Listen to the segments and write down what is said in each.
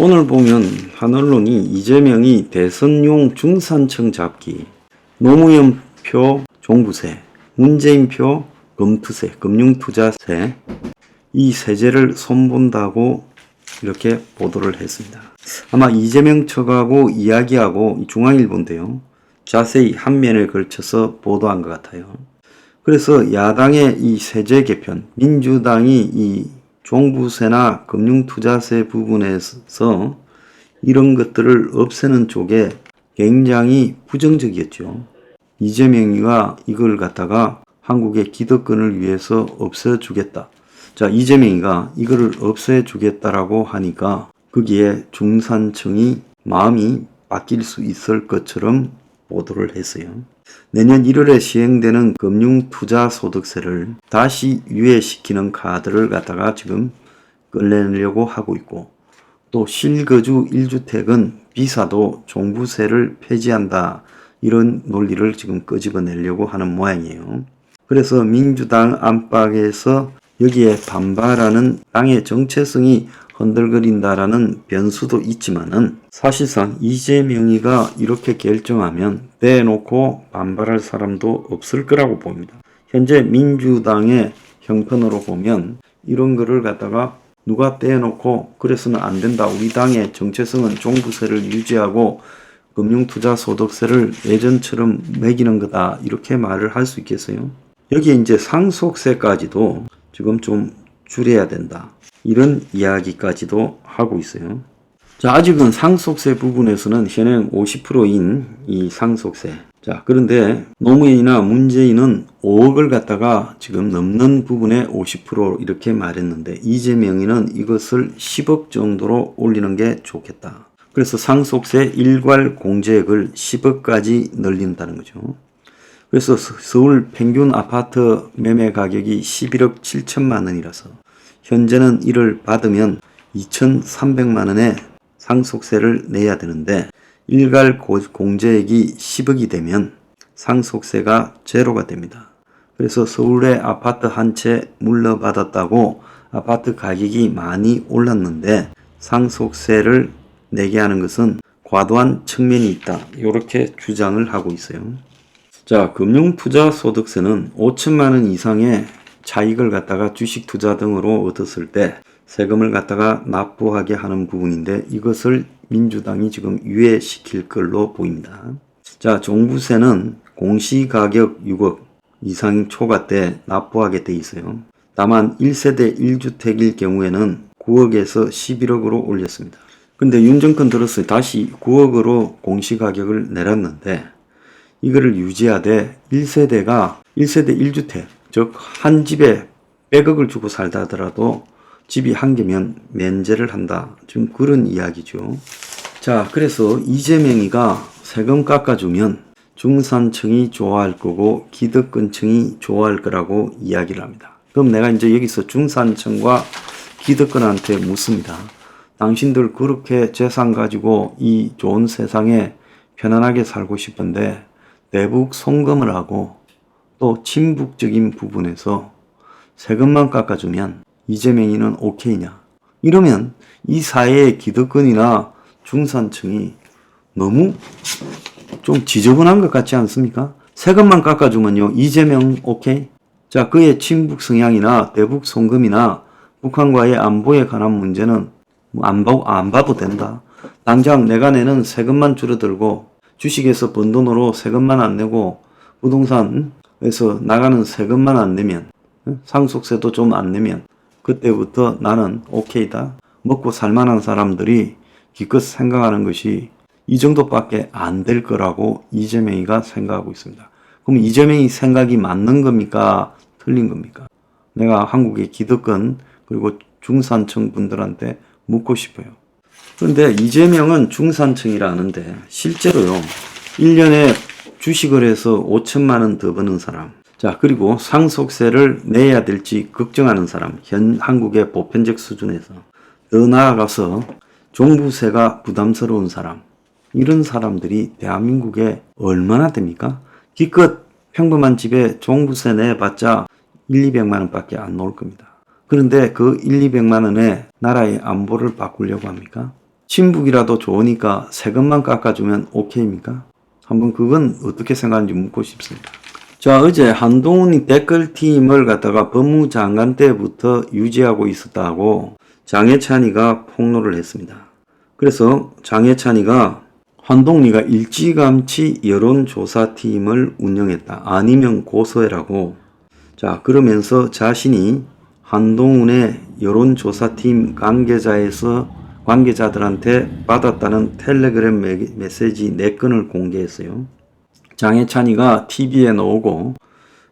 오늘 보면 한 언론이 이재명이 대선용 중산층 잡기, 노무현표 종부세, 문재인표 검투세, 금융투자세, 이 세제를 손본다고 이렇게 보도를 했습니다. 아마 이재명 측하고 이야기하고 중앙일보인데요, 자세히 한 면에 걸쳐서 보도한 것 같아요. 그래서 야당의 이 세제 개편, 민주당이 이 종부세나 금융투자세 부분에서 이런 것들을 없애는 쪽에 굉장히 부정적이었죠. 이재명이가 이걸 갖다가 한국의 기득권을 위해서 없애주겠다. 자, 이재명이가 이거를 없애주겠다라고 하니까 거기에 중산층이 마음이 바뀔 수 있을 것처럼 보도를 했어요. 내년 1월에 시행되는 금융투자소득세를 다시 유예시키는 카드를 갖다가 지금 꺼내려고 하고 있고, 또 실거주 1주택은 비사도 종부세를 폐지한다, 이런 논리를 지금 끄집어내려고 하는 모양이에요. 그래서 민주당 안팎에서 여기에 반발하는 당의 정체성이 흔들거린다라는 변수도 있지만은, 사실상 이재명이가 이렇게 결정하면 대놓고 반발할 사람도 없을 거라고 봅니다. 현재 민주당의 형편으로 보면 이런 거를 갖다가 누가 떼놓고 그래서는 안 된다, 우리 당의 정체성은 종부세를 유지하고 금융투자소득세를 예전처럼 매기는 거다, 이렇게 말을 할 수 있겠어요? 여기에 이제 상속세까지도 지금 좀 줄여야 된다, 이런 이야기까지도 하고 있어요. 자, 아직은 상속세 부분에서는 현행 50%인 이 상속세. 자, 그런데 노무현이나 문재인은 5억을 갖다가 지금 넘는 부분에 50% 이렇게 말했는데, 이재명이는 이것을 10억 정도로 올리는 게 좋겠다. 그래서 상속세 일괄 공제액을 10억까지 늘린다는 거죠. 그래서 서울 평균 아파트 매매 가격이 11억 7천만 원이라서 현재는 이를 받으면 2,300만 원의 상속세를 내야 되는데, 일괄 공제액이 10억이 되면 상속세가 제로가 됩니다. 그래서 서울의 아파트 한 채 물려받았다고 아파트 가격이 많이 올랐는데 상속세를 내게 하는 것은 과도한 측면이 있다, 이렇게 주장을 하고 있어요. 자, 금융투자소득세는 5천만 원 이상의 차익을 갖다가 주식 투자 등으로 얻었을 때 세금을 갖다가 납부하게 하는 부분인데, 이것을 민주당이 지금 유예시킬 걸로 보입니다. 자, 종부세는 공시가격 6억 이상 초과 때 납부하게 돼 있어요. 다만 1세대 1주택일 경우에는 9억에서 11억으로 올렸습니다. 근데 윤 정권 들어서 다시 9억으로 공시가격을 내렸는데, 이거를 유지하되 1세대 1주택, 즉 한 집에 100억을 주고 살다 하더라도 집이 한 개면 면제를 한다, 지금 그런 이야기죠. 자, 그래서 이재명이가 세금 깎아주면 중산층이 좋아할 거고 기득권층이 좋아할 거라고 이야기를 합니다. 그럼 내가 이제 여기서 중산층과 기득권한테 묻습니다. 당신들 그렇게 재산 가지고 이 좋은 세상에 편안하게 살고 싶은데 대북 송금을 하고 또 친북적인 부분에서 세금만 깎아주면 이재명이는 오케이냐? 이러면 이 사회의 기득권이나 중산층이 너무 좀 지저분한 것 같지 않습니까? 세금만 깎아주면요, 이재명 오케이? 자, 그의 친북 성향이나 대북 송금이나 북한과의 안보에 관한 문제는 안 봐도 된다. 당장 내가 내는 세금만 줄어들고 주식에서 번 돈으로 세금만 안 내고 부동산에서 나가는 세금만 안 내면, 상속세도 좀 안 내면 그때부터 나는 오케이다. 먹고 살만한 사람들이 기껏 생각하는 것이 이 정도밖에 안 될 거라고 이재명이가 생각하고 있습니다. 그럼 이재명이 생각이 맞는 겁니까? 틀린 겁니까? 내가 한국의 기득권 그리고 중산층 분들한테 묻고 싶어요. 그런데 이재명은 중산층이라는데 실제로요, 1년에 주식을 해서 5천만 원 더 버는 사람, 자, 그리고 상속세를 내야 될지 걱정하는 사람, 현 한국의 보편적 수준에서 더 나아가서 종부세가 부담스러운 사람, 이런 사람들이 대한민국에 얼마나 됩니까? 기껏 평범한 집에 종부세 내봤자 1,200만 원밖에 안 나올 겁니다. 그런데 그 1,200만 원에 나라의 안보를 바꾸려고 합니까? 친북이라도 좋으니까 세금만 깎아주면 오케이입니까? 한번 그건 어떻게 생각하는지 묻고 싶습니다. 자, 어제 한동훈이 댓글팀을 갖다가 법무장관 때부터 유지하고 있었다고 장해찬이가 폭로를 했습니다. 그래서 장해찬이가 한동훈이가 일찌감치 여론조사팀을 운영했다. 아니면 고소해라고. 자, 그러면서 자신이 한동훈의 여론조사팀 관계자들한테 받았다는 텔레그램 메시지 4건을 공개했어요. 장해찬이가 TV에 나오고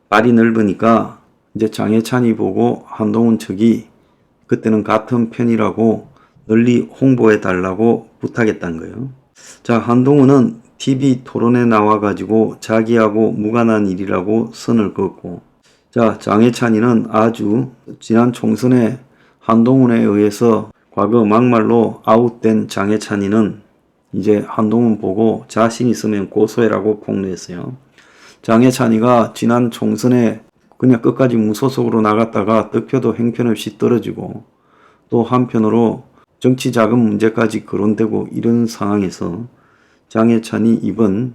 발이 넓으니까 이제 장해찬이 보고 한동훈 측이 그때는 같은 편이라고 널리 홍보해 달라고 부탁했단 거예요. 자, 한동훈은 TV 토론에 나와가지고 자기하고 무관한 일이라고 선을 그었고, 자, 장해찬이는 아주 지난 총선에 한동훈에 의해서 과거 막말로 아웃된 장해찬이는 이제 한동훈 보고 자신 있으면 고소해라고 폭로했어요. 장해찬이가 지난 총선에 그냥 끝까지 무소속으로 나갔다가 득표도 형편없이 떨어지고 또 한편으로 정치 자금 문제까지 거론되고 이런 상황에서 장해찬이 이번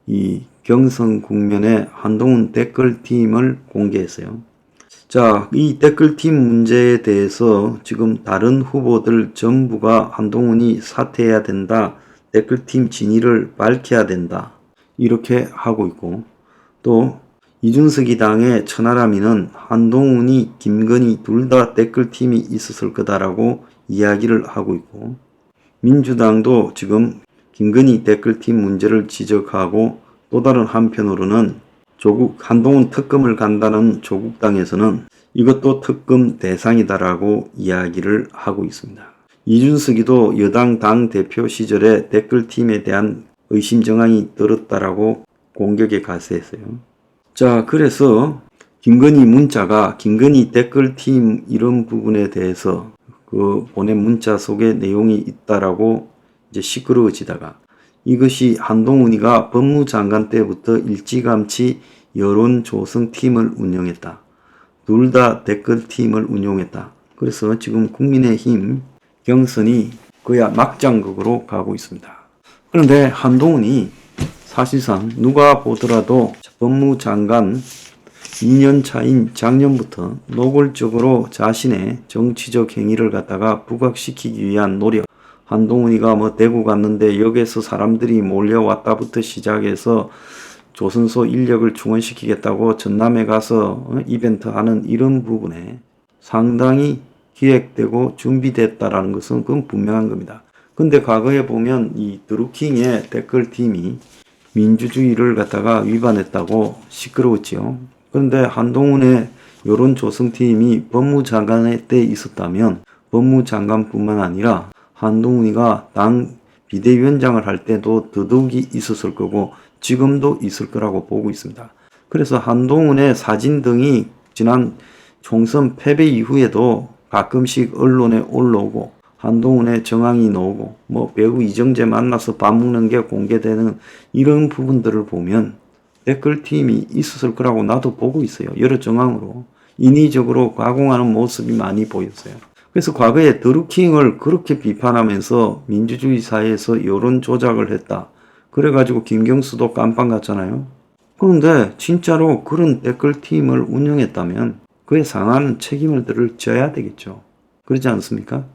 이 경선 국면에 한동훈 댓글팀을 공개했어요. 자, 이 댓글팀 문제에 대해서 지금 다른 후보들 전부가 한동훈이 사퇴해야 된다, 댓글팀 진위를 밝혀야 된다 이렇게 하고 있고, 또 이준석이 당의 천하람이는 한동훈이 김건희 둘 다 댓글팀이 있었을 거다라고 이야기를 하고 있고, 민주당도 지금 김건희 댓글팀 문제를 지적하고, 또 다른 한편으로는 한동훈 특검을 간다는 조국당에서는 이것도 특검 대상이다라고 이야기를 하고 있습니다. 이준석이도 여당 당대표 시절에 댓글팀에 대한 의심정황이 들었다라고 공격에 가세했어요. 자, 그래서 김건희 문자가 김건희 댓글팀 이런 부분에 대해서 그 보낸 문자 속에 내용이 있다라고 이제 시끄러워지다가 이것이 한동훈이가 법무장관 때부터 일찌감치 여론조성팀을 운영했다. 둘 다 댓글팀을 운용했다. 그래서 지금 국민의힘 경선이 거의 막장극으로 가고 있습니다. 그런데 한동훈이 사실상 누가 보더라도 법무장관 2년 차인 작년부터 노골적으로 자신의 정치적 행위를 갖다가 부각시키기 위한 노력, 한동훈이가 뭐 대구 갔는데 역에서 사람들이 몰려왔다부터 시작해서 조선소 인력을 충원시키겠다고 전남에 가서 이벤트 하는 이런 부분에 상당히 기획되고 준비됐다라는 것은 그건 분명한 겁니다. 근데 과거에 보면 이 드루킹의 댓글팀이 민주주의를 갖다가 위반했다고 시끄러웠지요. 그런데 한동훈의 여론조성팀이 법무장관의 때 있었다면 법무장관뿐만 아니라 한동훈이가 당 비대위원장을 할 때도 더더욱이 있었을 거고 지금도 있을 거라고 보고 있습니다. 그래서 한동훈의 사진 등이 지난 총선 패배 이후에도 가끔씩 언론에 올라오고 한동훈의 정황이 나오고 뭐 배우 이정재 만나서 밥 먹는 게 공개되는 이런 부분들을 보면 댓글팀이 있었을 거라고 나도 보고 있어요. 여러 정황으로 인위적으로 가공하는 모습이 많이 보였어요. 그래서 과거에 드루킹을 그렇게 비판하면서 민주주의 사회에서 여론 조작을 했다. 그래가지고 김경수도 깜빵 갔잖아요. 그런데 진짜로 그런 댓글팀을 운영했다면 그에 상하는 책임을 져야 되겠죠. 그렇지 않습니까?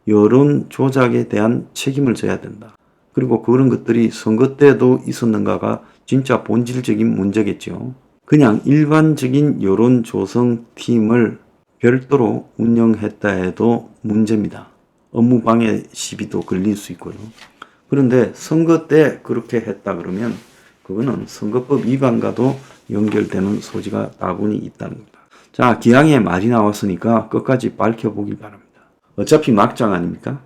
여론 조작에 대한 책임을 져야 된다. 그리고 그런 것들이 선거 때도 있었는가가 진짜 본질적인 문제겠죠. 그냥 일반적인 여론 조성팀을 별도로 운영했다 해도 문제입니다. 업무방해 시비도 걸릴 수 있고요. 그런데 선거 때 그렇게 했다 그러면 그거는 선거법 위반과도 연결되는 소지가 다분히 있다는 겁니다. 자, 기왕에 말이 나왔으니까 끝까지 밝혀보길 바랍니다. 어차피 막장 아닙니까?